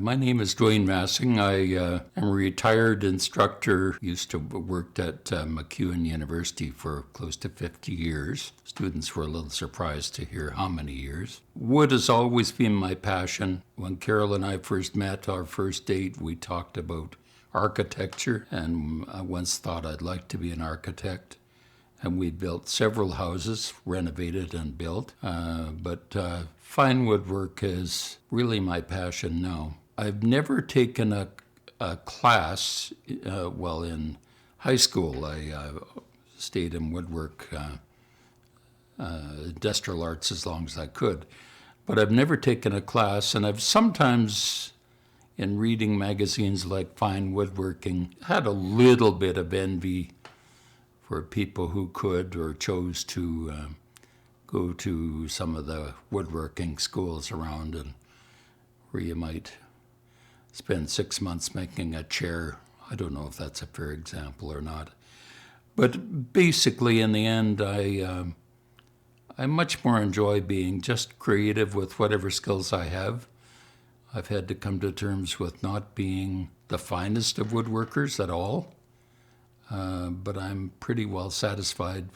My name is Dwayne Massing. I am a retired instructor. Used to worked at MacEwan University for close to 50 years. Students were a little surprised to hear how many years. Wood has always been my passion. When Carol and I first met, our first date, we talked about architecture, and I once thought I'd like to be an architect. And we built several houses, renovated and built. But fine woodwork is really my passion now. I've never taken a class. In high school, I stayed in woodwork, industrial arts as long as I could. But I've never taken a class, and I've sometimes, in reading magazines like Fine Woodworking, had a little bit of envy for people who could or chose to go to some of the woodworking schools around, and where you might spend 6 months making a chair. I don't know if that's a fair example or not. But basically, in the end, I much more enjoy being just creative with whatever skills I have. I've had to come to terms with not being the finest of woodworkers at all. But I'm pretty well satisfied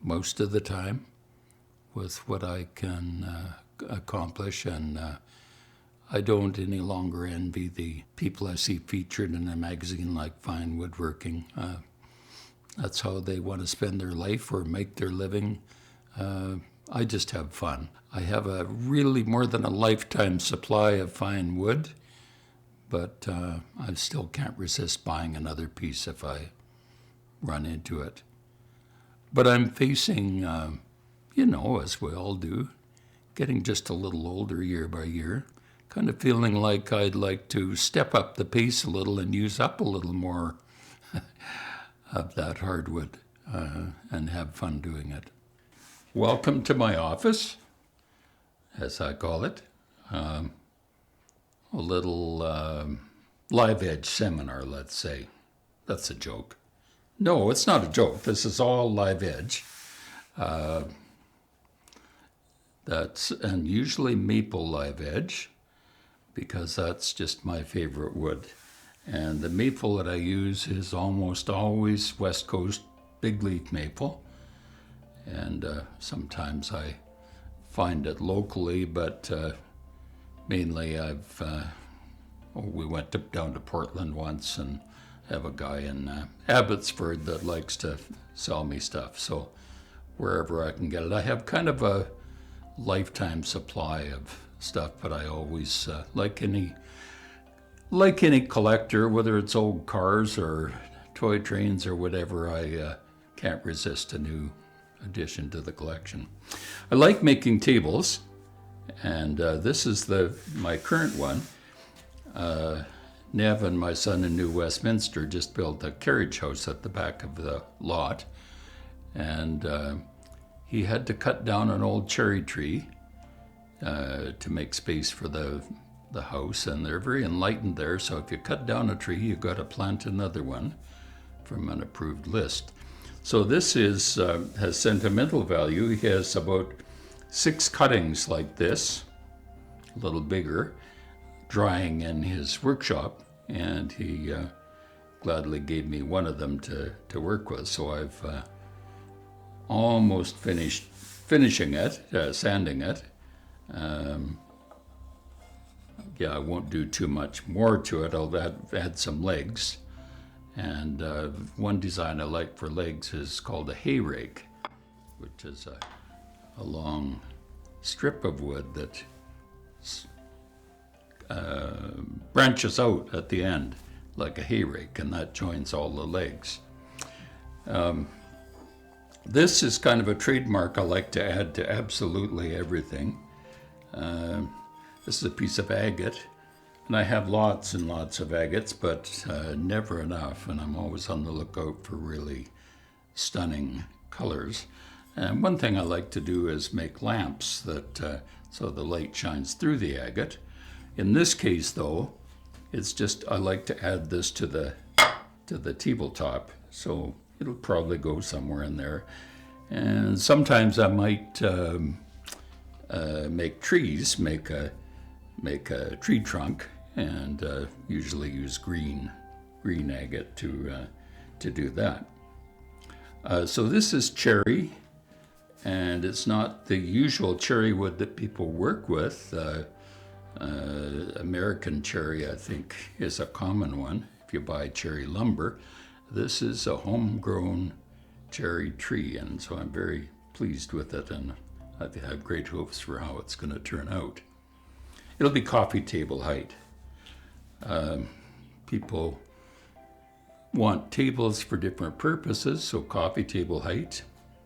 most of the time with what I can accomplish, and I don't any longer envy the people I see featured in a magazine like Fine Woodworking. That's how they want to spend their life or make their living. I just have fun. I have a really more than a lifetime supply of fine wood, but I still can't resist buying another piece if I run into it. But I'm facing, as we all do, getting just a little older year by year, kind of feeling like I'd like to step up the pace a little and use up a little more of that hardwood and have fun doing it. Welcome to my office, as I call it. A little live edge seminar, let's say. That's a joke. No, it's not a joke. This is all live edge. That's and usually maple live edge, because that's just my favorite wood. And the maple that I use is almost always West Coast big leaf maple. And sometimes I find it locally, but mainly we went down to Portland once and have a guy in Abbotsford that likes to sell me stuff. So wherever I can get it, I have kind of a lifetime supply of stuff, but I always, like any collector, whether it's old cars or toy trains or whatever, I can't resist a new addition to the collection. I like making tables, and this is my current one. Nev and my son in New Westminster just built a carriage house at the back of the lot, and he had to cut down an old cherry tree to make space for the house, and they're very enlightened there. So if you cut down a tree, you've got to plant another one from an approved list. So this has sentimental value. He has about 6 cuttings like this, a little bigger, drying in his workshop, and he gladly gave me one of them to work with. So I've almost finishing it, sanding it. I won't do too much more to it. I'll add some legs. And one design I like for legs is called a hay rake, which is a long strip of wood that branches out at the end like a hay rake, and that joins all the legs. This is kind of a trademark I like to add to absolutely everything. This is a piece of agate, and I have lots and lots of agates, but never enough, and I'm always on the lookout for really stunning colors. And one thing I like to do is make lamps that so the light shines through the agate. In this case, though, it's just I like to add this to the tabletop, so it'll probably go somewhere in there. And sometimes I might make trees, make a tree trunk, and usually use green agate to do that. So this is cherry, and it's not the usual cherry wood that people work with. American cherry, I think, is a common one if you buy cherry lumber. This is a homegrown cherry tree, and so I'm very pleased with it, and I have great hopes for how it's going to turn out. It'll be coffee table height. People want tables for different purposes, so coffee table height,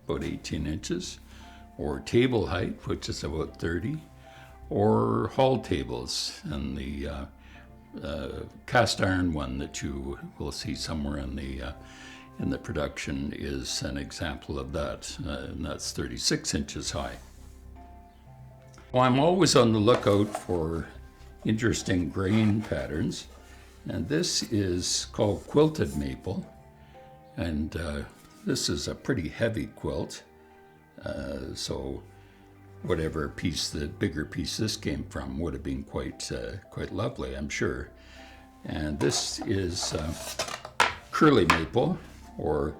about 18 inches, or table height, which is about 30, or hall tables, and the cast iron one that you will see somewhere in the production is an example of that, and that's 36 inches high. Well, I'm always on the lookout for interesting grain patterns, and this is called quilted maple, and this is a pretty heavy quilt, so whatever piece, the bigger piece this came from, would have been quite lovely, I'm sure. And this is curly maple, or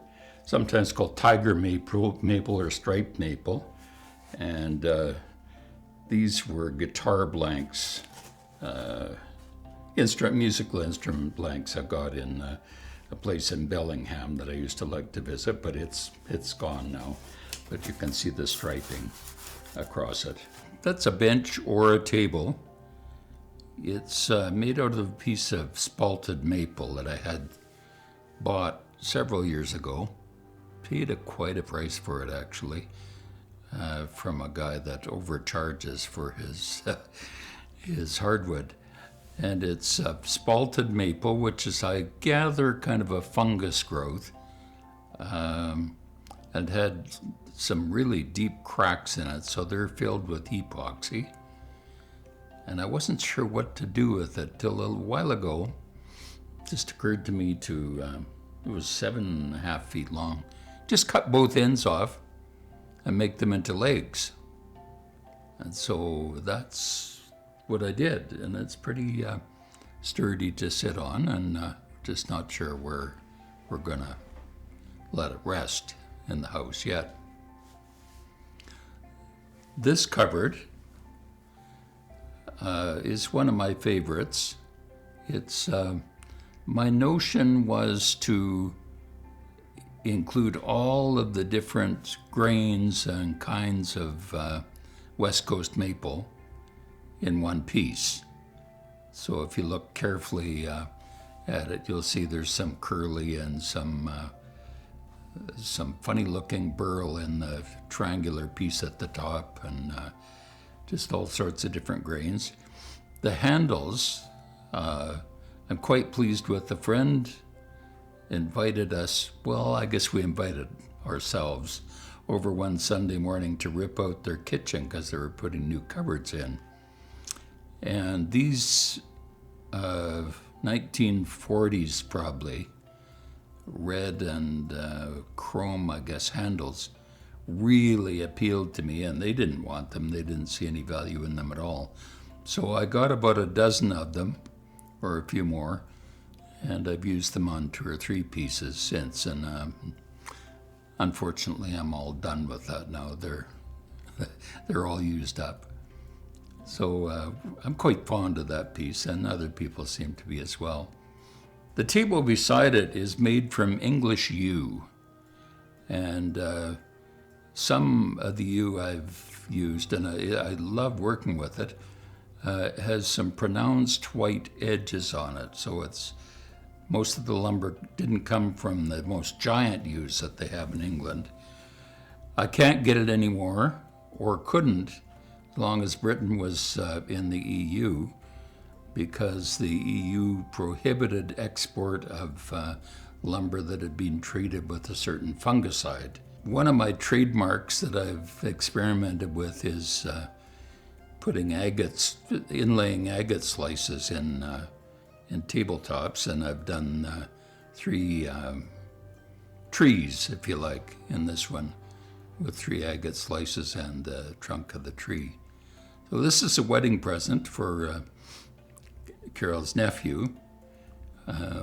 sometimes called tiger maple or striped maple, and these were guitar blanks, musical instrument blanks I got in a place in Bellingham that I used to like to visit, but it's gone now. But you can see the striping across it. That's a bench or a table. It's made out of a piece of spalted maple that I had bought several years ago. Paid quite a price for it, actually, from a guy that overcharges for his hardwood. And it's spalted maple, which is, I gather, kind of a fungus growth, and had some really deep cracks in it, so they're filled with epoxy. And I wasn't sure what to do with it till a little while ago. It just occurred to me to, it was 7.5 feet long, just cut both ends off and make them into legs. And so that's what I did, and it's pretty sturdy to sit on, and just not sure where we're gonna let it rest in the house yet. This cupboard is one of my favorites. It's my notion was to include all of the different grains and kinds of West Coast maple in one piece. So if you look carefully at it, you'll see there's some curly and some funny looking burl in the triangular piece at the top, and just all sorts of different grains. The handles, I'm quite pleased with. A friend invited us, well, I guess we invited ourselves over one Sunday morning to rip out their kitchen because they were putting new cupboards in. And these 1940s probably, red and chrome, I guess, handles really appealed to me, and they didn't want them. They didn't see any value in them at all. So I got about a dozen of them, or a few more, and I've used them on 2 or 3 pieces since, and unfortunately I'm all done with that now. They're all used up. So I'm quite fond of that piece, and other people seem to be as well. The table beside it is made from English yew, and some of the yew I've used, and I love working with it, has some pronounced white edges on it. So most of the lumber didn't come from the most giant yews that they have in England. I can't get it anymore, or couldn't, as long as Britain was in the EU, because the EU prohibited export of lumber that had been treated with a certain fungicide. One of my trademarks that I've experimented with is inlaying agate slices in tabletops, and I've done 3 trees, if you like, in this one, with 3 agate slices and the trunk of the tree. So this is a wedding present for Carol's nephew,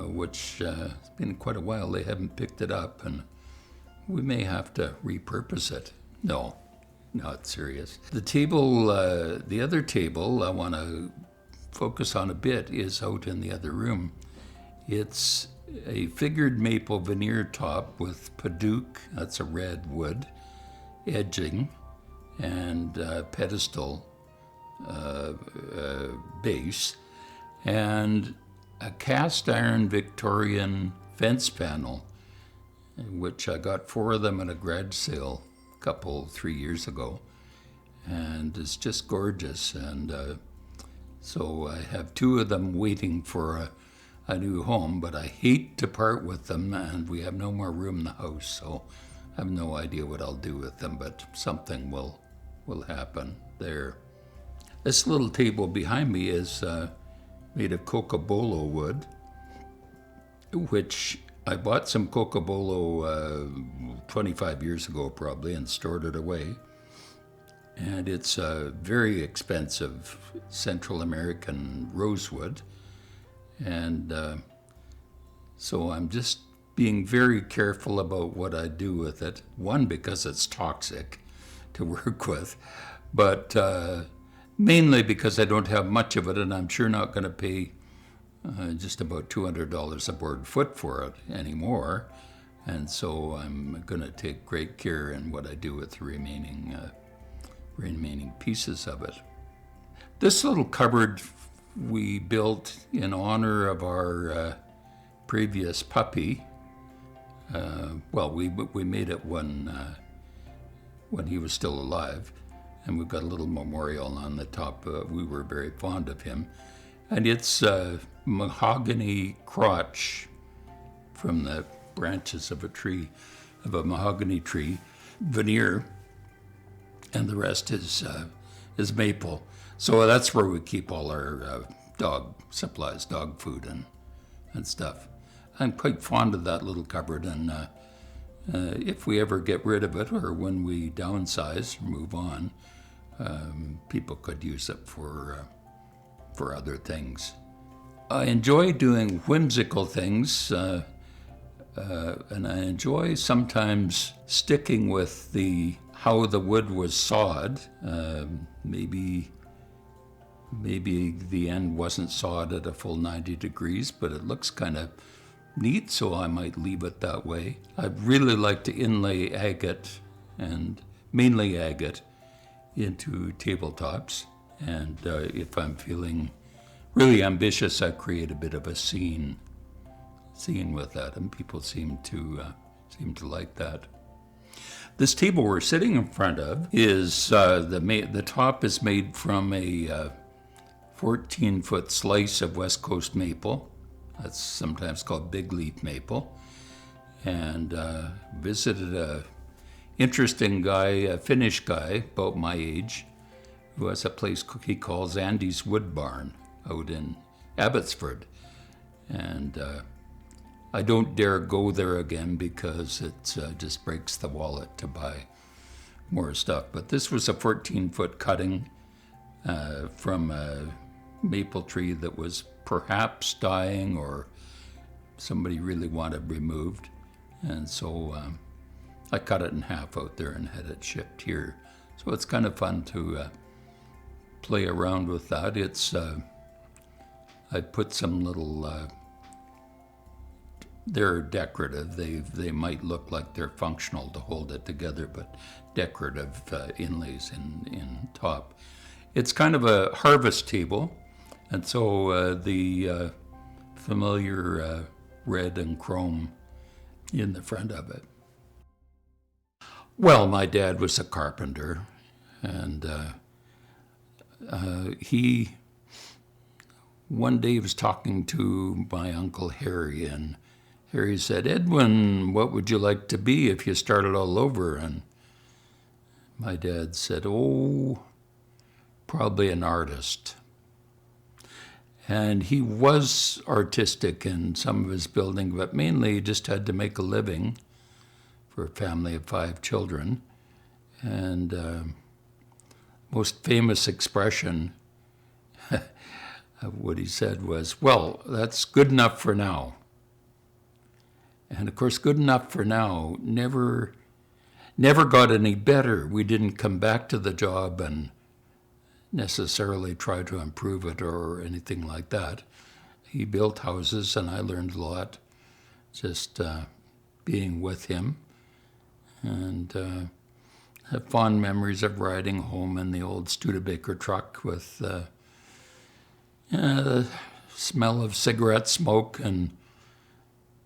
which it's been quite a while they haven't picked it up, and we may have to repurpose it. No, not serious. The table, the other table I want to focus on a bit is out in the other room. It's a figured maple veneer top with Padauk, that's a red wood, edging, and pedestal base, and a cast iron Victorian fence panel, which I got 4 of them at a garage sale 3 years ago, and it's just gorgeous. And so I have 2 of them waiting for a new home, but I hate to part with them, and we have no more room in the house, so I have no idea what I'll do with them, but something will happen there. This little table behind me is made of cocobolo wood, which I bought some cocobolo 25 years ago probably and stored it away. And it's a very expensive Central American rosewood. And so I'm just being very careful about what I do with it. One, because it's toxic to work with, but mainly because I don't have much of it, and I'm sure not going to pay just about $200 a board foot for it anymore. And so I'm going to take great care in what I do with the remaining pieces of it. This little cupboard we built in honor of our previous puppy. Well, we made it when he was still alive. And we've got a little memorial on the top. We were very fond of him. And it's mahogany crotch from the branches of a mahogany tree, veneer, and the rest is maple. So that's where we keep all our dog supplies, dog food and stuff. I'm quite fond of that little cupboard, and if we ever get rid of it or when we downsize or move on, people could use it for other things. I enjoy doing whimsical things, and I enjoy sometimes sticking with how the wood was sawed. Maybe the end wasn't sawed at a full 90 degrees, but it looks kind of neat, so I might leave it that way. I really like to inlay agate, and mainly agate, into tabletops, and if I'm feeling really ambitious, I create a bit of a scene with that, and people seem to like that. This table we're sitting in front of is the top is made from a 14-foot slice of West Coast maple. That's sometimes called big leaf maple, and visited a interesting guy, a Finnish guy about my age, who has a place he calls Andy's Wood Barn out in Abbotsford. And I don't dare go there again because it just breaks the wallet to buy more stuff. But this was a 14-foot cutting from a maple tree that was perhaps dying or somebody really wanted removed. And so I cut it in half out there and had it shipped here. So it's kind of fun to play around with that. It's I put some little, they're decorative. They might look like they're functional to hold it together, but decorative inlays in top. It's kind of a harvest table, and so the familiar red and chrome in the front of it. Well, my dad was a carpenter, and one day he was talking to my Uncle Harry, and Harry said, "Edwin, what would you like to be if you started all over?" And my dad said, "Oh, probably an artist." And he was artistic in some of his building, but mainly he just had to make a living for a family of 5 children. And most famous expression, what he said was, well, that's good enough for now. And of course, good enough for now never got any better. We didn't come back to the job and necessarily try to improve it or anything like that. He built houses, and I learned a lot just being with him, and have fond memories of riding home in the old Studebaker truck with the smell of cigarette smoke and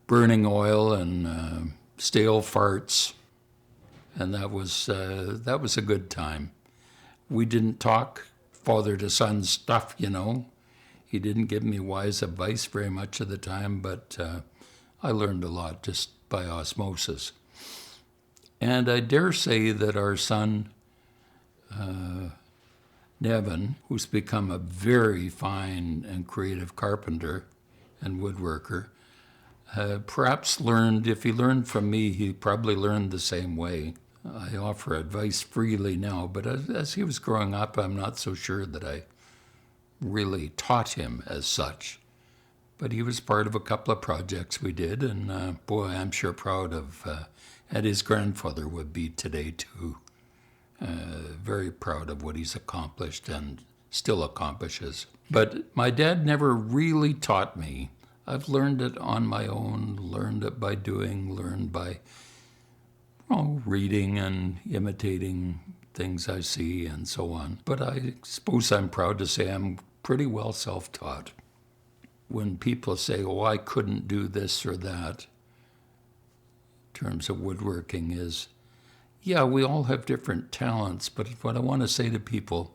burning oil and stale farts, and that was a good time. We didn't talk father to son stuff, you know. He didn't give me wise advice very much of the time, but I learned a lot just by osmosis. And I dare say that our son, Nevin, who's become a very fine and creative carpenter and woodworker, perhaps learned, if he learned from me, he probably learned the same way. I offer advice freely now, but as he was growing up, I'm not so sure that I really taught him as such. But he was part of a couple of projects we did, and boy, I'm sure proud of, and his grandfather would be today too. Very proud of what he's accomplished and still accomplishes. But my dad never really taught me. I've learned it on my own, learned it by doing, learned by reading and imitating things I see and so on. But I suppose I'm proud to say I'm pretty well self-taught. When people say, oh, I couldn't do this or that, in terms of woodworking is, yeah, we all have different talents, but what I want to say to people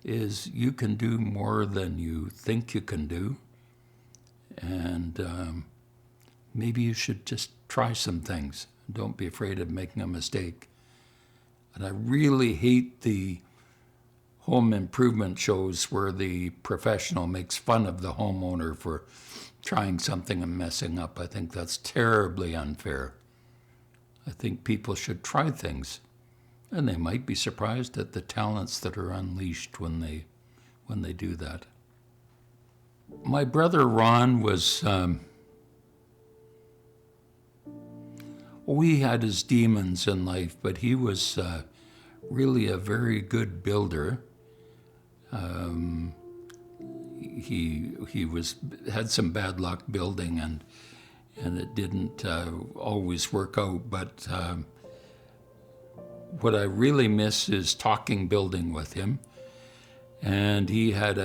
is you can do more than you think you can do, and maybe you should just try some things. Don't be afraid of making a mistake. And I really hate the home improvement shows where the professional makes fun of the homeowner for trying something and messing up. I think that's terribly unfair. I think people should try things, and they might be surprised at the talents that are unleashed when they do that. My brother Ron was, he had his demons in life, but he was really a very good builder. He had some bad luck building, and it didn't always work out. But what I really miss is talking building with him. And he had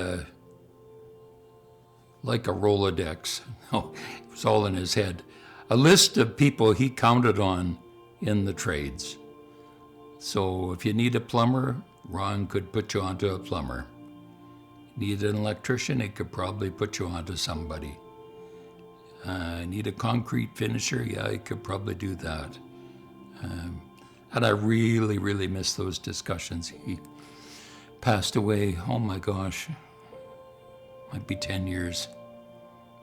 like a Rolodex. No, it was all in his head. A list of people he counted on in the trades. So if you need a plumber, Ron could put you onto a plumber. Need an electrician, he could probably put you onto somebody. Need a concrete finisher, yeah, he could probably do that. And I really, really miss those discussions. He passed away, oh my gosh, might be 10 years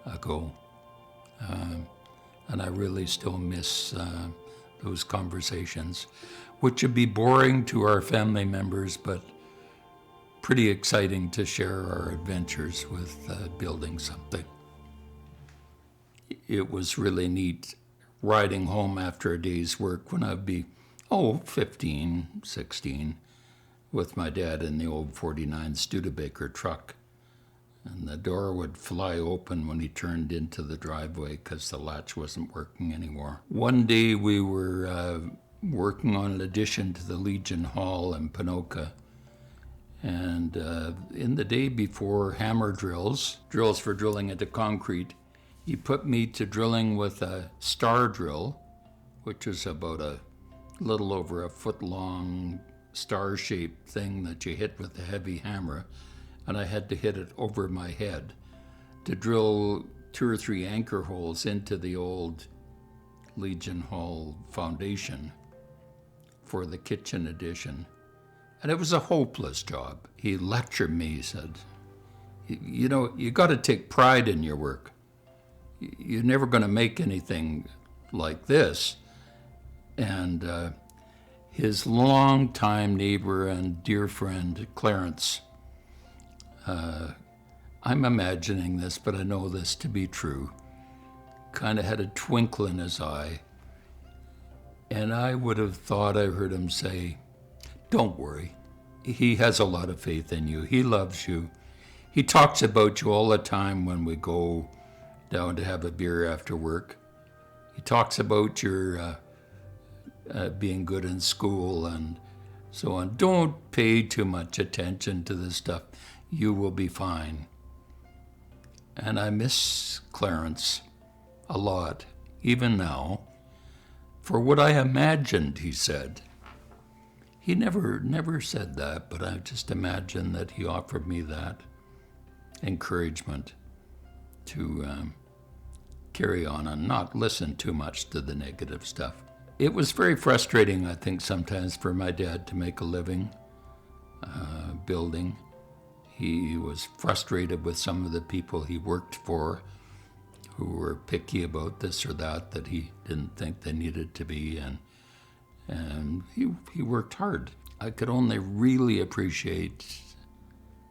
ago. And I really still miss those conversations, which would be boring to our family members, but pretty exciting to share our adventures with building something. It was really neat riding home after a day's work when I'd be, 15, 16, with my dad in the old 49 Studebaker truck. And the door would fly open when he turned into the driveway because the latch wasn't working anymore. One day we were working on an addition to the Legion Hall in Ponoka. And in the day before hammer drills for drilling into concrete, he put me to drilling with a star drill, which is about a little over a foot long star-shaped thing that you hit with a heavy hammer. And I had to hit it over my head to drill 2 or 3 anchor holes into the old Legion Hall foundation for the kitchen addition. And it was a hopeless job. He lectured me, he said, you know, you got to take pride in your work. You're never going to make anything like this. And his longtime neighbor and dear friend, Clarence, I'm imagining this, but I know this to be true, kind of had a twinkle in his eye. And I would have thought I heard him say, "Don't worry. He has a lot of faith in you. He loves you. He talks about you all the time when we go down to have a beer after work. He talks about your being good in school and so on. Don't pay too much attention to this stuff. You will be fine." And I miss Clarence a lot, even now, for what I imagined he said. He never said that, but I just imagined that he offered me that encouragement to carry on and not listen too much to the negative stuff. It was very frustrating, I think, sometimes for my dad to make a living building. He was frustrated with some of the people he worked for who were picky about this or that he didn't think they needed to be, and he worked hard. I could only really appreciate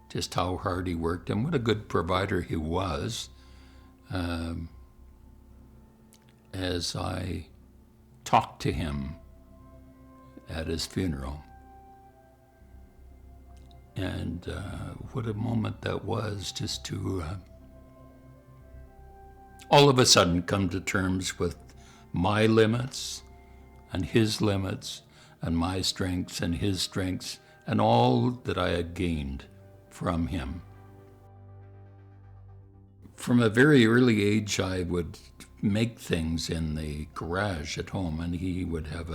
just how hard he worked and what a good provider he was as I talked to him at his funeral. And what a moment that was, just to all of a sudden come to terms with my limits and his limits and my strengths and his strengths and all that I had gained from him. From a very early age, I would make things in the garage at home, and he would have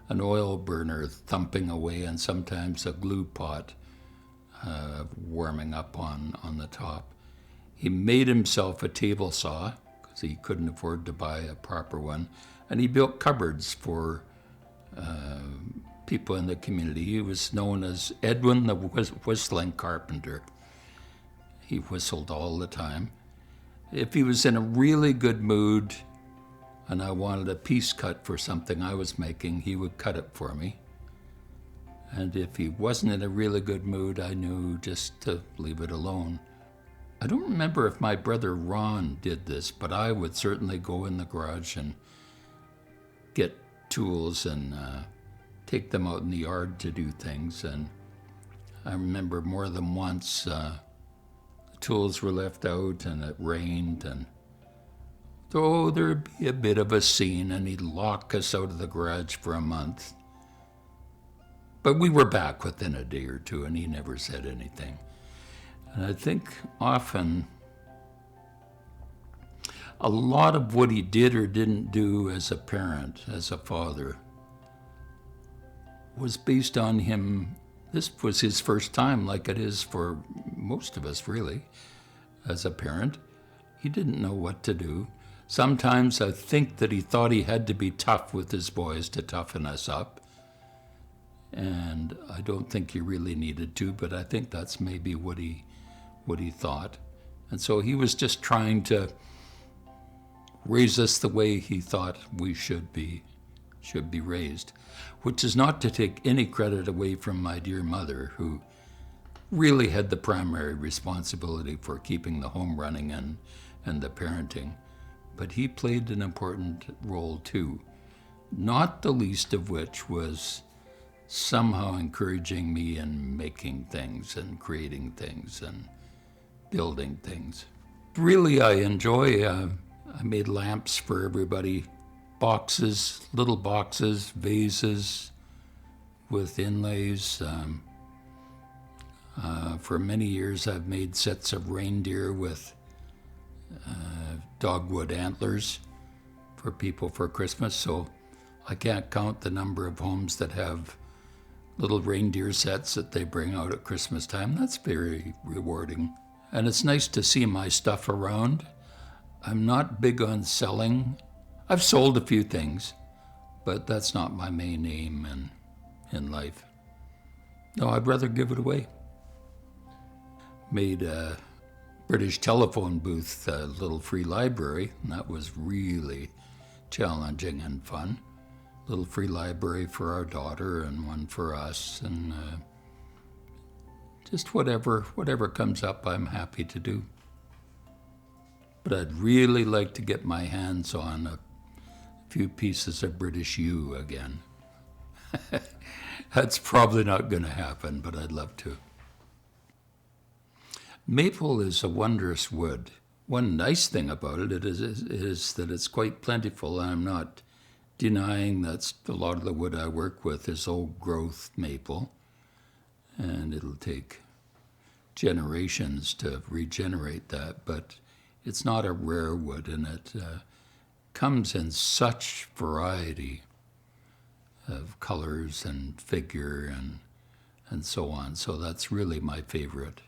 an oil burner thumping away and sometimes a glue pot warming up on the top. He made himself a table saw because he couldn't afford to buy a proper one, and he built cupboards for people in the community. He was known as Edwin the Whistling Carpenter. He whistled all the time. If he was in a really good mood and I wanted a piece cut for something I was making, he would cut it for me. And if he wasn't in a really good mood, I knew just to leave it alone. I don't remember if my brother Ron did this, but I would certainly go in the garage and get tools and take them out in the yard to do things. And I remember more than once the tools were left out and it rained, and so there'd be a bit of a scene and he'd lock us out of the garage for a month. But we were back within a day or two, and he never said anything. And I think often a lot of what he did or didn't do as a parent, as a father, was based on him. This was his first time, like it is for most of us, really, as a parent. He didn't know what to do. Sometimes I think that he thought he had to be tough with his boys to toughen us up. And I don't think he really needed to, but I think that's maybe what he thought. And so he was just trying to raise us the way he thought we should be raised, which is not to take any credit away from my dear mother, who really had the primary responsibility for keeping the home running and the parenting. But he played an important role too, not the least of which was somehow encouraging me in making things and creating things and building things. Really, I enjoy, I made lamps for everybody, boxes, little boxes, vases with inlays. For many years, I've made sets of reindeer with dogwood antlers for people for Christmas, so I can't count the number of homes that have little reindeer sets that they bring out at Christmas time. That's very rewarding. And it's nice to see my stuff around. I'm not big on selling. I've sold a few things, but that's not my main aim in life. No, I'd rather give it away. Made a British telephone booth, a little free library, and that was really challenging and fun. Little free library for our daughter and one for us, and Just whatever comes up, I'm happy to do. But I'd really like to get my hands on a few pieces of British yew again. That's probably not going to happen, but I'd love to. Maple is a wondrous wood. One nice thing about it is that it's quite plentiful. I'm not denying that a lot of the wood I work with is old growth maple, and it'll take generations to regenerate that, but it's not a rare wood, and it comes in such variety of colors and figure and so on. So that's really my favorite.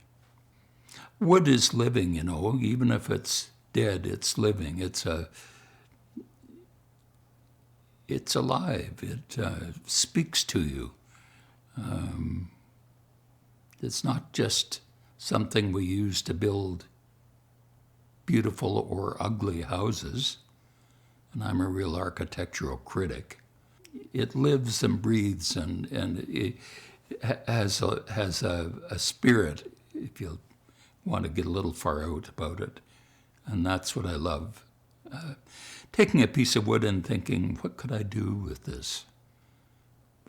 Wood is living, even if it's dead, it's living. It's alive. It speaks to you. It's not just something we use to build beautiful or ugly houses, and I'm a real architectural critic. It lives and breathes, and it has a spirit, if you want to get a little far out about it, and that's what I love. Taking a piece of wood and thinking, what could I do with this?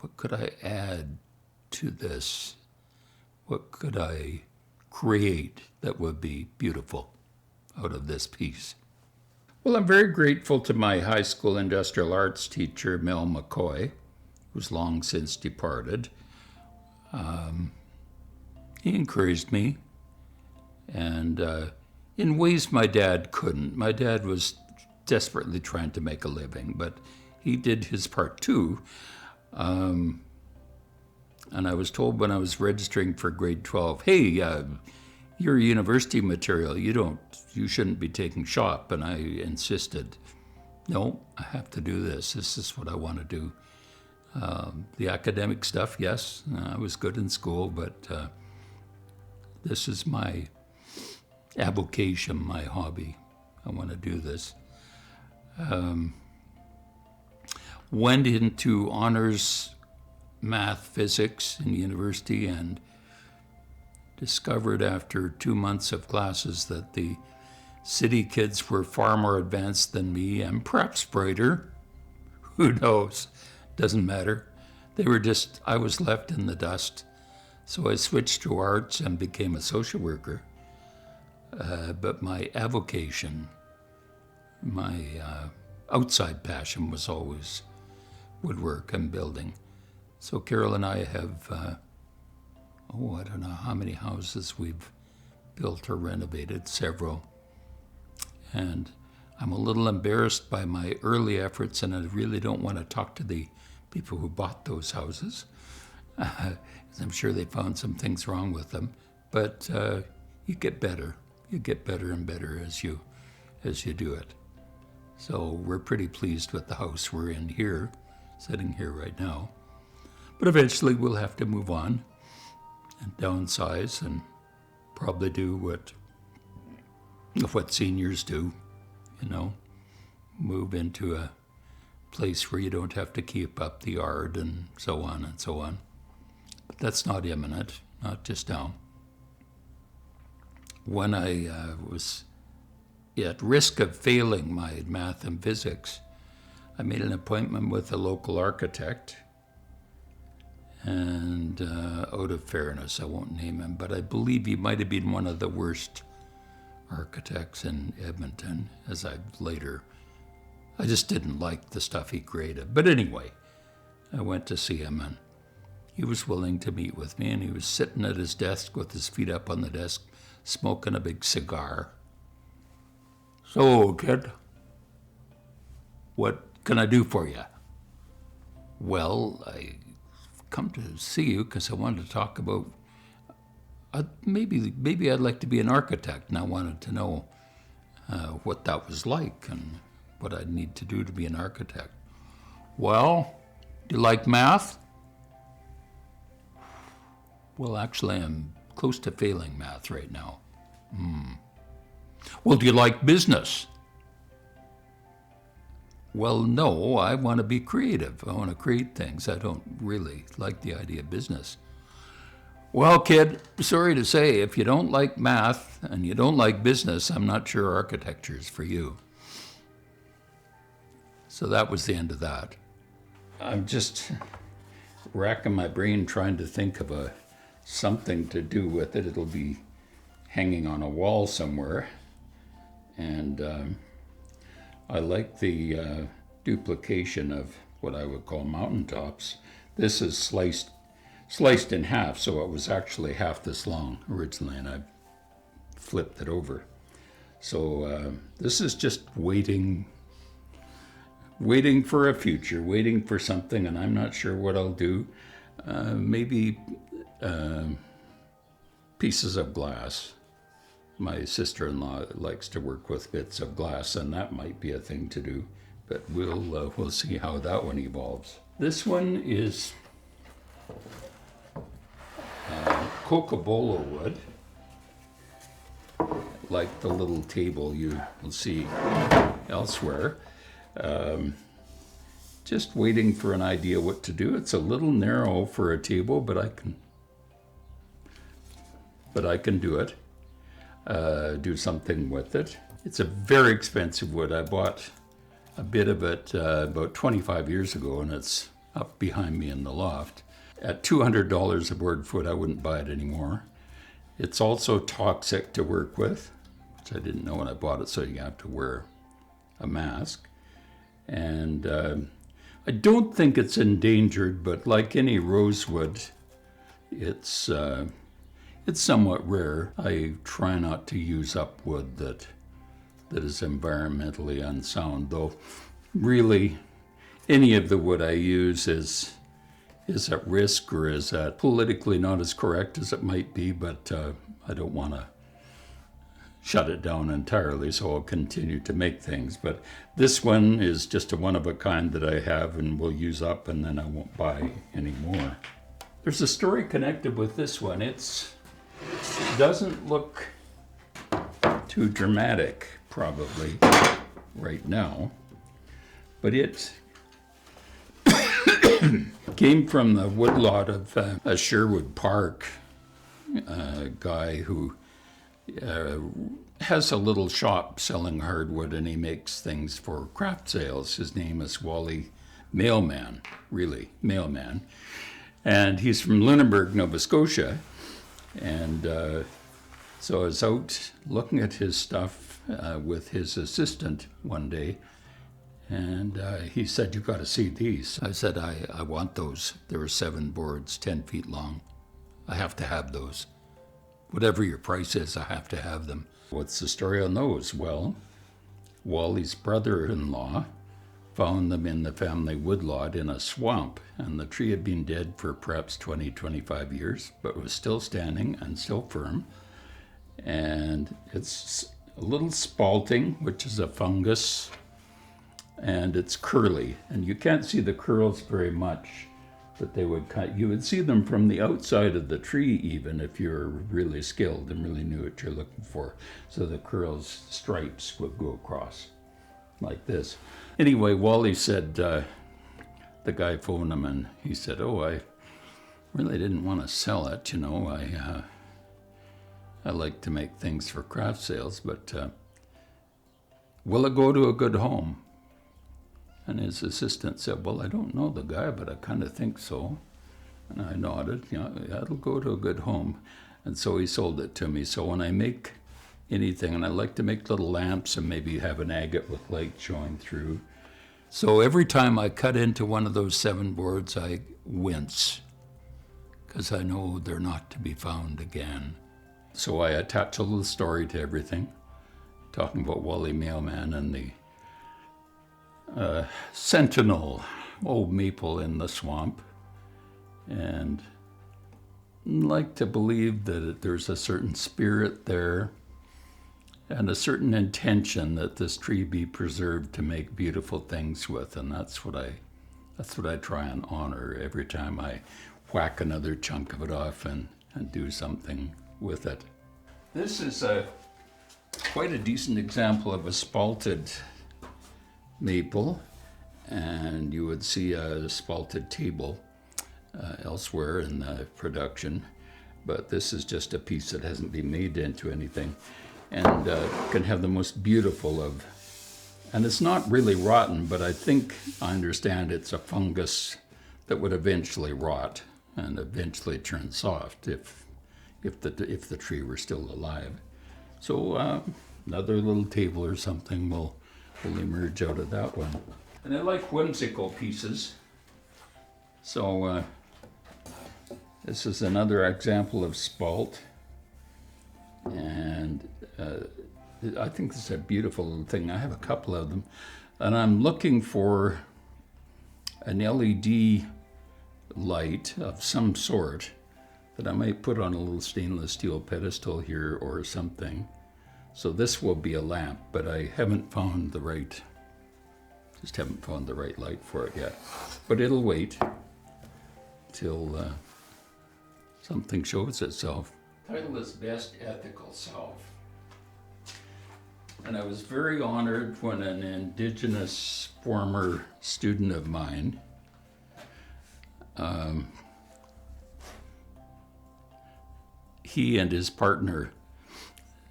What could I add to this? What could I create that would be beautiful out of this piece? Well, I'm very grateful to my high school industrial arts teacher, Mel McCoy, who's long since departed. He encouraged me, and in ways my dad couldn't. My dad was desperately trying to make a living, but he did his part too. And I was told when I was registering for grade 12, hey, your university material, you shouldn't be taking shop. And I insisted, no, I have to do this. This is what I want to do. The academic stuff, yes, I was good in school, but this is my avocation, my hobby. I want to do this. Went into honors math, physics in university, and discovered after 2 months of classes that the city kids were far more advanced than me, and perhaps brighter. Who knows? Doesn't matter. I was left in the dust. So I switched to arts and became a social worker. But my avocation, my outside passion was always woodwork and building. So Carol and I have, I don't know how many houses we've built or renovated, several. And I'm a little embarrassed by my early efforts, and I really don't want to talk to the people who bought those houses. I'm sure they found some things wrong with them, but you get better. You get better and better as you do it. So we're pretty pleased with the house we're in here, sitting here right now. But eventually we'll have to move on and downsize and probably do what seniors do, move into a place where you don't have to keep up the yard and so on and so on. But that's not imminent, not just now. When I was at risk of failing my math and physics, I made an appointment with a local architect, and out of fairness, I won't name him, but I believe he might have been one of the worst architects in Edmonton, I just didn't like the stuff he created. But anyway, I went to see him, and he was willing to meet with me, and he was sitting at his desk with his feet up on the desk, smoking a big cigar. So, kid, what can I do for you? Well, I come to see you because I wanted to talk about maybe I'd like to be an architect, and I wanted to know what that was like and what I'd need to do to be an architect. Well, do you like math? Well, actually, I'm close to failing math right now. Well, do you like business? Well, no, I want to be creative. I want to create things. I don't really like the idea of business. Well, kid, sorry to say, if you don't like math and you don't like business, I'm not sure architecture is for you. So that was the end of that. I'm just racking my brain trying to think of something to do with it. It'll be hanging on a wall somewhere. And I like the duplication of what I would call mountaintops. This is sliced in half, so it was actually half this long originally, and I flipped it over. So this is just waiting for a future, waiting for something, and I'm not sure what I'll do. Maybe pieces of glass. My sister-in-law likes to work with bits of glass, and that might be a thing to do, but we'll see how that one evolves. This one is cocobolo wood, like the little table you will see elsewhere. Just waiting for an idea what to do. It's a little narrow for a table, but I can do it. Do something with it. It's a very expensive wood. I bought a bit of it about 25 years ago, and it's up behind me in the loft. At $200 a board foot, I wouldn't buy it anymore. It's also toxic to work with, which I didn't know when I bought it, so you have to wear a mask. And I don't think it's endangered, but like any rosewood, it's somewhat rare. I try not to use up wood that is environmentally unsound, though really any of the wood I use is at risk or is politically not as correct as it might be, but I don't want to shut it down entirely, so I'll continue to make things. But this one is just a one-of-a-kind that I have and will use up, and then I won't buy any more. There's a story connected with this one. It doesn't look too dramatic, probably, right now, but it came from the woodlot of a Sherwood Park guy who has a little shop selling hardwood, and he makes things for craft sales. His name is Wally Mailman, really, Mailman. And he's from Lunenburg, Nova Scotia. And so I was out looking at his stuff with his assistant one day, and he said, "You got to see these." I said, I want those. There were 7 boards, 10 feet long. I have to have those. Whatever your price is, I have to have them. What's the story on those? Well, Wally's brother-in-law found them in the family woodlot in a swamp, and the tree had been dead for perhaps 20, 25 years, but was still standing and still firm. And it's a little spalting, which is a fungus, and it's curly, and you can't see the curls very much, but they would cut. You would see them from the outside of the tree, even if you're really skilled and really knew what you're looking for. So the curls, stripes would go across like this. Anyway, Wally said, the guy phoned him, and he said, "Oh, I really didn't want to sell it, you know. I like to make things for craft sales, but will it go to a good home?" And his assistant said, "Well, I don't know the guy, but I kind of think so." And I nodded, "Yeah, it'll go to a good home." And so he sold it to me. So when I make anything, and I like to make little lamps and maybe have an agate with light showing through. So every time I cut into one of those 7 boards, I wince, because I know they're not to be found again. So I attach a little story to everything, talking about Wally Mailman and the sentinel old maple in the swamp, and like to believe that there's a certain spirit there and a certain intention that this tree be preserved to make beautiful things with, and that's what I try and honor every time I whack another chunk of it off and do something with it. This is quite a decent example of a spalted maple, and you would see a spalted table elsewhere in the production. but this is just a piece that hasn't been made into anything, and can have the most beautiful of, and it's not really rotten, but I understand it's a fungus that would eventually rot and eventually turn soft if the tree were still alive. So another little table or something will emerge out of that one. And I like whimsical pieces. So this is another example of spalt. And I think this is a beautiful little thing. I have a couple of them. And I'm looking for an LED light of some sort that I might put on a little stainless steel pedestal here or something. So this will be a lamp, but I haven't found the right light for it yet. But it'll wait till something shows itself. The title is Best Ethical Self. And I was very honored when an Indigenous former student of mine he and his partner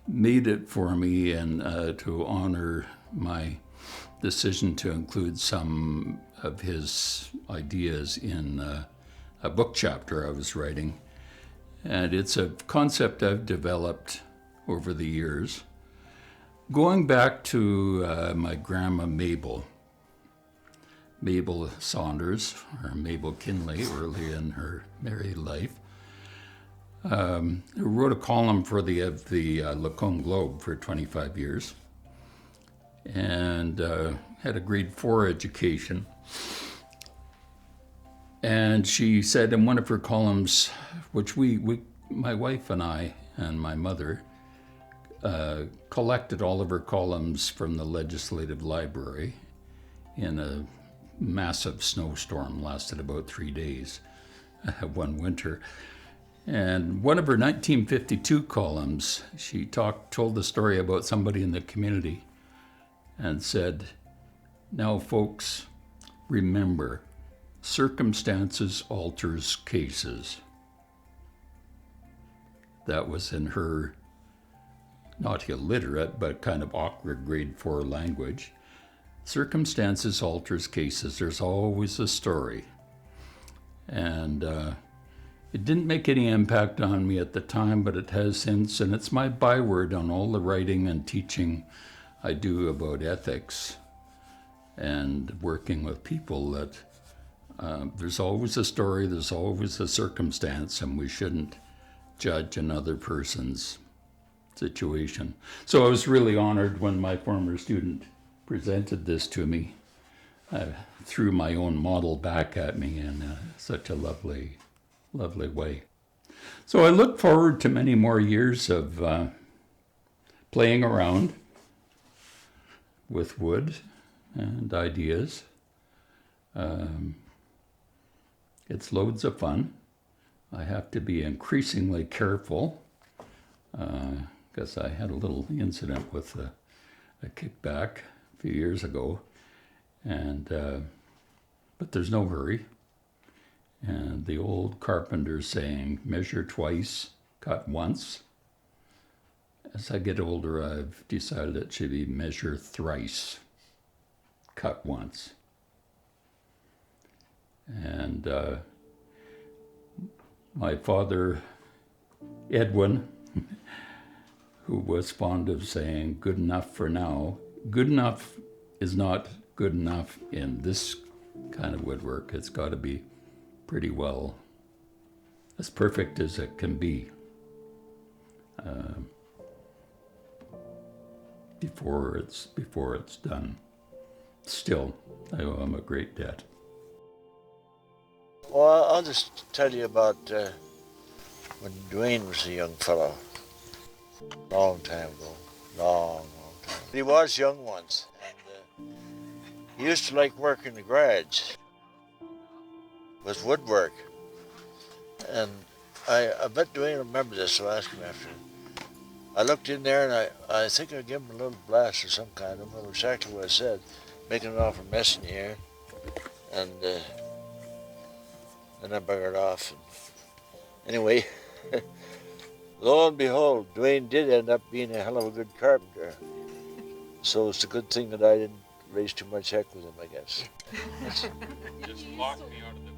made it for me, and to honor my decision to include some of his ideas in a book chapter I was writing. And it's a concept I've developed over the years, going back to my grandma Mabel Saunders, or Mabel Kinley, early in her married life, who wrote a column for the Lacombe Globe for 25 years, and had a grade 4 education. And she said in one of her columns, which my wife and I and my mother collected all of her columns from the Legislative Library in a massive snowstorm, lasted about 3 days one winter. And one of her 1952 columns, she told the story about somebody in the community and said, "Now folks, remember, circumstances alters cases." That was in her, not illiterate, but kind of awkward grade 4 language. Circumstances alters cases. There's always a story. And it didn't make any impact on me at the time, but it has since, and it's my byword on all the writing and teaching I do about ethics and working with people, that there's always a story, there's always a circumstance, and we shouldn't judge another person's situation. So I was really honored when my former student presented this to me, threw my own model back at me in such a lovely way. So I look forward to many more years of playing around with wood and ideas. It's loads of fun. I have to be increasingly careful because I had a little incident with a kickback a few years ago, and but there's no hurry. And the old carpenter saying, measure twice, cut once. As I get older, I've decided it should be measure thrice, cut once. And my father, Edwin, who was fond of saying, good enough for now, good enough is not good enough in this kind of woodwork. It's got to be pretty well, as perfect as it can be before it's done. Still, I owe him a great debt. Well, I'll just tell you about when Dwayne was a young fellow, long time ago, long time. He was young once, and he used to like work in the garage with woodwork. And I bet Dwayne will remember this, so I'll ask him after. I looked in there and I think I gave him a little blast or some kind. I don't remember exactly what I said, making an awful mess in the air. And then I buggered off. And anyway, Lo and behold, Dwayne did end up being a hell of a good carpenter. So it's a good thing that I didn't raise too much heck with him, I guess. Just locked me out of the